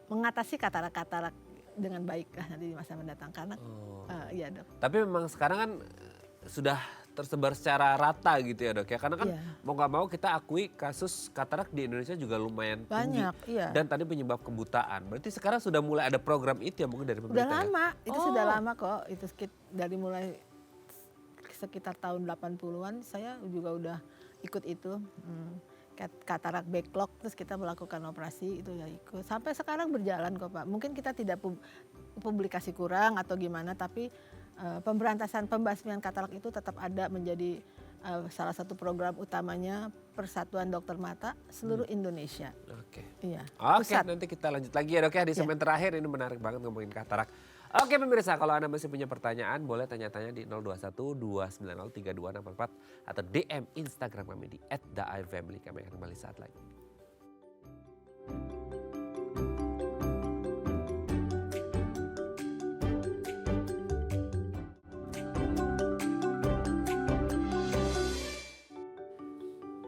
mengatasi katarak-katarak dengan baik lah nanti di masa mendatang. Karena iya Dok. Tapi memang sekarang kan sudah tersebar secara rata gitu ya Dok ya. Karena kan Iya. mau nggak mau kita akui kasus katarak di Indonesia juga lumayan tinggi. Banyak, iya. Dan tadi penyebab kebutaan. Berarti sekarang sudah mulai ada program itu ya mungkin dari Udah pemerintah ya? lama, itu sudah lama kok. Itu dari mulai sekitar tahun 80-an saya juga udah ikut itu. Katarak backlog, terus kita melakukan operasi itu ya ikut. Sampai sekarang berjalan kok Pak. Mungkin kita tidak publikasi kurang atau gimana, tapi pemberantasan pembasmian katarak itu tetap ada menjadi salah satu program utamanya Persatuan Dokter Mata seluruh Indonesia. Oke. Iya. Oke, Pusat. nanti kita lanjut lagi ya dok ya di segmen terakhir, ini menarik banget ngomongin katarak. Oke pemirsa, kalau Anda masih punya pertanyaan boleh tanya-tanya di 021 290 3264 atau DM Instagram kami di @theairfamily. Kami akan kembali saat lagi.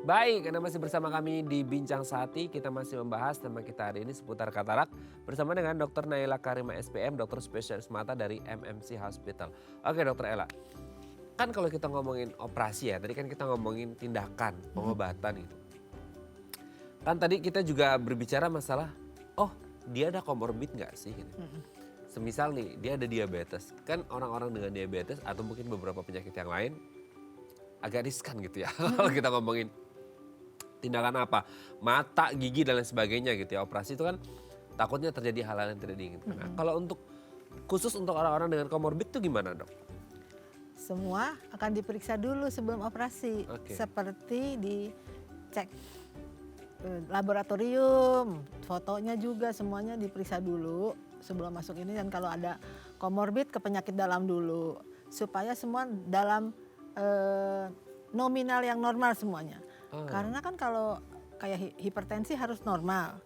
Baik, Anda masih bersama kami di Bincang Sehati. Kita masih membahas tema kita hari ini seputar katarak bersama dengan Dr. Naila Karima SPM, dokter spesialis mata dari MMC Hospital. Oke Dokter Ella, kan kalau kita ngomongin operasi ya, tadi kan kita ngomongin tindakan, pengobatan gitu. Kan tadi kita juga berbicara masalah, oh dia ada komorbid nggak sih? Gitu. Semisal nih, dia ada diabetes. Kan orang-orang dengan diabetes atau mungkin beberapa penyakit yang lain agak riskan gitu ya kalau kita ngomongin tindakan apa, mata, gigi dan lain sebagainya gitu ya. Operasi itu kan takutnya terjadi hal-hal yang tidak diinginkan. Nah, kalau untuk khusus untuk orang-orang dengan komorbid itu gimana dok? Semua akan diperiksa dulu sebelum operasi. Oke. Seperti dicek laboratorium, fotonya juga semuanya diperiksa dulu sebelum masuk ini. Dan kalau ada komorbid ke penyakit dalam dulu. Supaya semua dalam nominal yang normal semuanya. Karena kan kalau kayak hipertensi harus normal.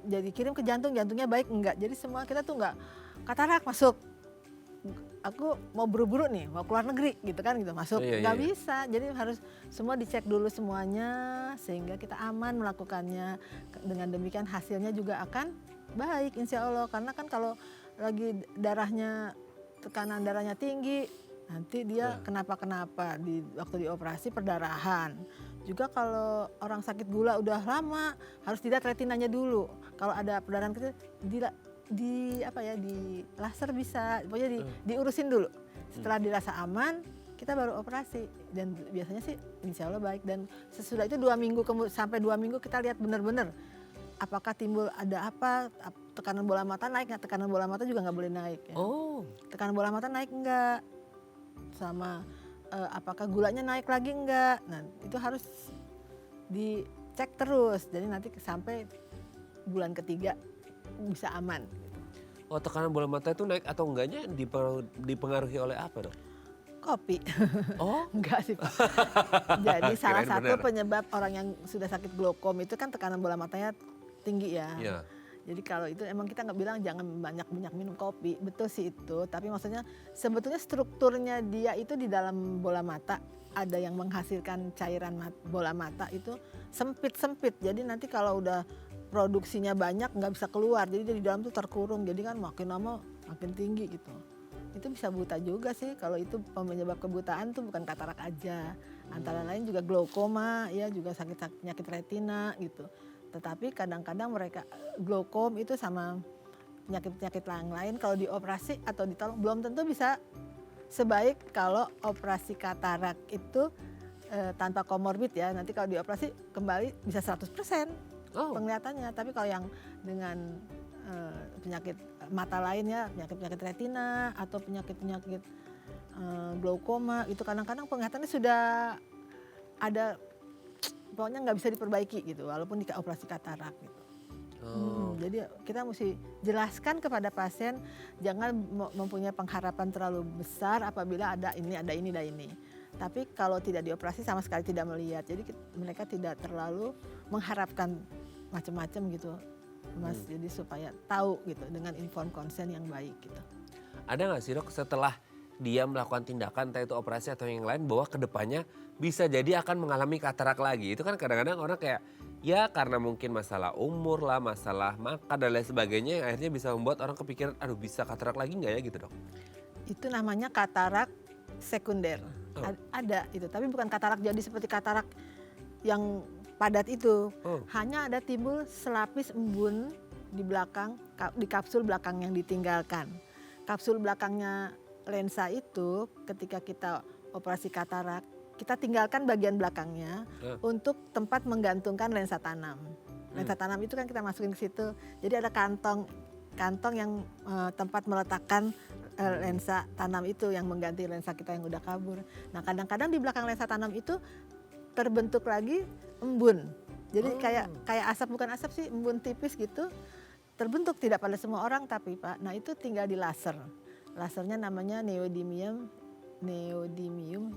Jadi kirim ke jantung, jantungnya baik enggak. Jadi semua kita tuh enggak katarak masuk. Aku mau buru-buru nih, mau keluar negeri gitu kan gitu masuk. Enggak bisa. Jadi harus semua dicek dulu semuanya sehingga kita aman melakukannya. Dengan demikian hasilnya juga akan baik insya Allah. Karena kan kalau lagi tekanan darahnya tinggi, nanti dia kenapa-kenapa waktu dioperasi perdarahan. Juga kalau orang sakit gula udah lama harus dilihat retinanya dulu. Kalau ada perdarahan kecil di laser bisa, pokoknya diurusin dulu. Setelah dirasa aman, kita baru operasi. Dan biasanya sih insya Allah baik. Dan sesudah itu 2 minggu sampai 2 minggu kita lihat benar-benar apakah timbul ada apa, tekanan bola mata naik nggak? Tekanan bola mata juga nggak boleh naik. Ya. Tekanan bola mata naik nggak? Sama apakah gulanya naik lagi enggak. Nah itu harus dicek terus. Jadi nanti sampai bulan ketiga bisa aman. Oh tekanan bola mata itu naik atau enggaknya dipengaruhi oleh apa dok? Kopi. Oh? Enggak sih Pak. Jadi salah satu penyebab orang yang sudah sakit glaukom itu kan tekanan bola matanya tinggi ya. Iya. Jadi kalau itu emang kita nggak bilang jangan banyak-banyak minum kopi, betul sih itu. Tapi maksudnya sebetulnya strukturnya dia itu di dalam bola mata ada yang menghasilkan cairan bola mata itu sempit-sempit. Jadi nanti kalau udah produksinya banyak nggak bisa keluar. Jadi di dalam tuh terkurung. Jadi kan makin lama makin tinggi gitu. Itu bisa buta juga sih. Kalau itu penyebab kebutaan tuh bukan katarak aja. Antara lain juga glaukoma, ya juga sakit penyakit retina gitu. Tetapi kadang-kadang mereka glaukom itu sama penyakit-penyakit lain kalau dioperasi atau ditolong belum tentu bisa sebaik kalau operasi katarak itu tanpa komorbid ya. Nanti kalau dioperasi kembali bisa 100% penglihatannya. Tapi kalau yang dengan penyakit mata lainnya, penyakit-penyakit retina atau penyakit-penyakit glaukoma itu kadang-kadang penglihatannya sudah ada, pokoknya nggak bisa diperbaiki gitu, walaupun dioperasi katarak gitu. Jadi kita mesti jelaskan kepada pasien, jangan mempunyai pengharapan terlalu besar apabila ada ini. Tapi kalau tidak dioperasi sama sekali tidak melihat, jadi mereka tidak terlalu mengharapkan macam-macam gitu, Mas. Jadi supaya tahu gitu dengan informed consent yang baik gitu. Ada nggak sih dok setelah dia melakukan tindakan entah itu operasi atau yang lain bahwa kedepannya bisa jadi akan mengalami katarak lagi? Itu kan kadang-kadang orang kayak ya karena mungkin masalah umur lah, masalah makan dan lain sebagainya yang akhirnya bisa membuat orang kepikiran aduh bisa katarak lagi nggak ya gitu dok? Itu namanya katarak sekunder. Ada itu, tapi bukan katarak jadi seperti katarak yang padat itu. Hanya ada timbul selapis embun di belakang, di kapsul belakang yang ditinggalkan. Kapsul belakangnya lensa itu ketika kita operasi katarak, kita tinggalkan bagian belakangnya untuk tempat menggantungkan lensa tanam. Lensa tanam itu kan kita masukin ke situ. Jadi ada kantong yang tempat meletakkan lensa tanam itu yang mengganti lensa kita yang udah kabur. Nah kadang-kadang di belakang lensa tanam itu terbentuk lagi embun. Jadi kayak asap, bukan asap sih, embun tipis gitu. Terbentuk, tidak pada semua orang tapi Pak. Nah itu tinggal di laser. Lasernya namanya neodymium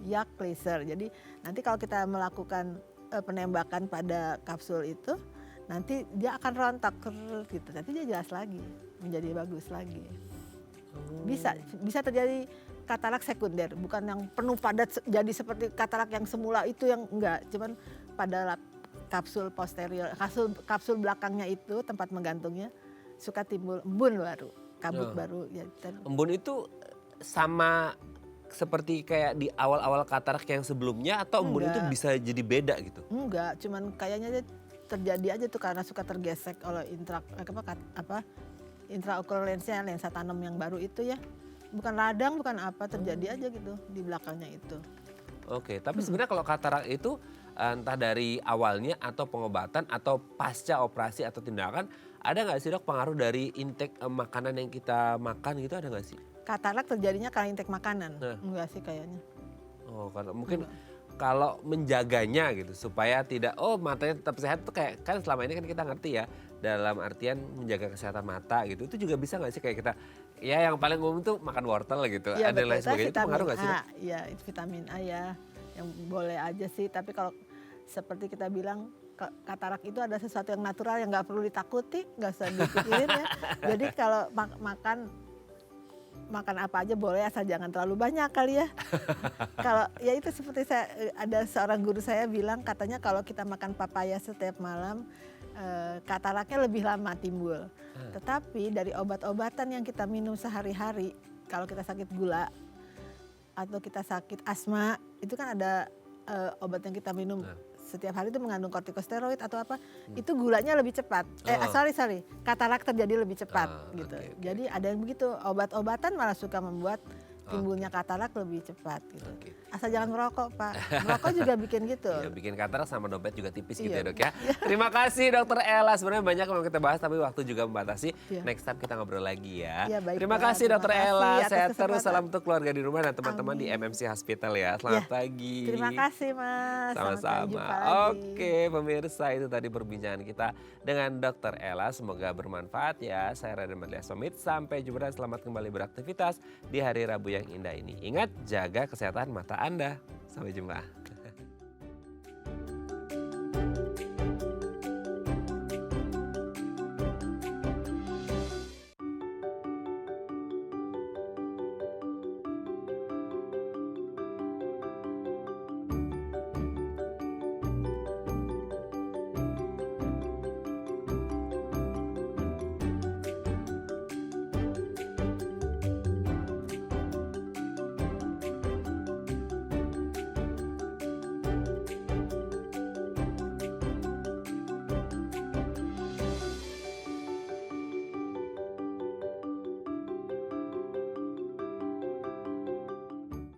yak laser. Jadi nanti kalau kita melakukan penembakan pada kapsul itu, nanti dia akan rontok gitu. Nanti dia jelas lagi, menjadi bagus lagi. Bisa terjadi katarak sekunder, bukan yang penuh padat jadi seperti katarak yang semula itu, yang enggak, cuman pada kapsul posterior, kapsul belakangnya itu tempat menggantungnya suka timbul embun baru, kabut baru ya. Embun itu sama seperti kayak di awal-awal katarak yang sebelumnya, atau embun itu bisa jadi beda gitu? Enggak, cuman kayaknya terjadi aja tuh karena suka tergesek oleh intraocular lensa tanam yang baru itu ya. Bukan radang, bukan apa, terjadi aja gitu di belakangnya itu. Oke, tapi sebenarnya kalau katarak itu entah dari awalnya atau pengobatan atau pasca operasi atau tindakan, ada nggak sih dok pengaruh dari intake makanan yang kita makan gitu, ada nggak sih? Katarak terjadinya karena intake makanan, enggak sih kayaknya. Oh, karena mungkin kalau menjaganya gitu supaya tidak, matanya tetap sehat tuh, kayak kan selama ini kan kita ngerti ya dalam artian menjaga kesehatan mata gitu, itu juga bisa nggak sih kayak kita ya yang paling umum tuh makan wortel gitu, Ya, ada lain sebagainya, itu pengaruh nggak sih? Ya vitamin A ya, yang boleh aja sih, tapi kalau seperti kita bilang katarak itu ada sesuatu yang natural yang nggak perlu ditakuti, nggak usah dipikirin ya. Jadi kalau makan apa aja boleh, asal jangan terlalu banyak kali ya. Kalau ya itu seperti ada seorang guru saya bilang, katanya kalau kita makan papaya setiap malam, kataraknya lebih lama timbul. Tetapi dari obat-obatan yang kita minum sehari-hari, kalau kita sakit gula atau kita sakit asma, itu kan ada obat yang kita minum setiap hari itu mengandung kortikosteroid atau apa, itu gulanya lebih cepat. Katarak terjadi lebih cepat gitu. Jadi ada yang begitu, obat-obatan malah suka membuat timbulnya katarak lebih cepat gitu. Asal jangan merokok Pak, merokok juga bikin gitu. Ya, bikin katarak sama dompet juga tipis gitu ya dok ya. Terima kasih Dokter Ella, sebenarnya banyak yang mau kita bahas tapi waktu juga membatasi. Next time kita ngobrol lagi ya. Terima kasih Dokter Ella, sehat terus, salam untuk keluarga di rumah dan teman-teman di MMC Hospital ya. Selamat pagi. Terima kasih Mas. Sama-sama. Oke pemirsa, itu tadi perbincangan kita dengan Dokter Ella, semoga bermanfaat ya. Saya Raden Madlias pamit, sampai jumpa dan selamat kembali beraktivitas di hari Rabu yang indah ini. Ingat, jaga kesehatan mata Anda. Sampai jumpa.